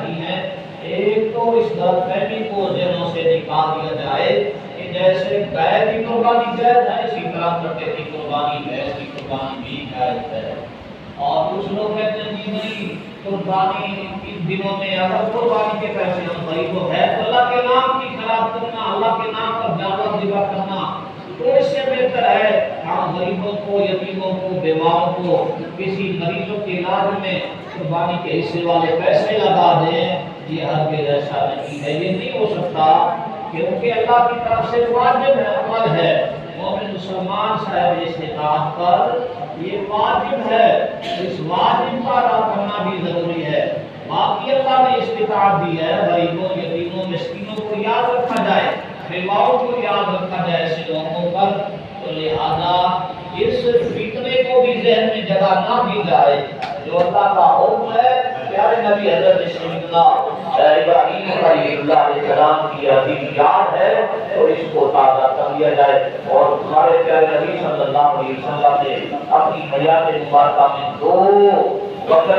رہی ہیں۔ ایک تو اس غلط فہمی کو ذہنوں سے نکال دیا جائے کہ جیسے گائے کی قربانی جائز ہے، اسی طرح کٹے کی قربانی، بھینس کی قربانی بھی جائز ہے۔ اور کچھ لوگ کہتے ہیں جی نہیں، قربانی ان دنوں میں اگر قربانی کے پیسے ہم بھائی تو ہے تو اللہ کے نام کی خراب کرنا، اللہ کے نام پر جانور ذبح کرنا، تو اس سے بہتر ہے ہم غریبوں کو، یتیموں کو، بیواؤں کو کسی مریضوں کے علاج میں قربانی کے حصے والے پیسے لگا دیں۔ یہ ہرگز ایسا نہیں ہے، یہ نہیں ہو سکتا، کیونکہ اللہ کی طرف سے واجب ہے، عمل ہے۔ مومن مسلمان صاحب استطاعت پر یہ واجب ہے، اس واجب کا ادا کرنا بھی ضروری ہے۔ باقی اللہ نے استطاعت دی ہے، غریبوں، یتیموں، مسکینوں کو یاد رکھا جائے، بیواؤں کو یاد رکھا جائے ایسے موقعوں پر، تو لہذا اس فتنے کو بھی ذہن میں جگہ نہ دی جائے۔ جو اللہ کا حکم ہے، پیارے نبی حضرت ابراہیم خلیل اللہ علیہ السلام کی حدیث یاد ہے تو اس کو تازہ کر لیا جائے، اور ہمارے پیارے نبی صلی اللہ علیہ وسلم نے اپنی حیات مبارکہ میں 2 وقت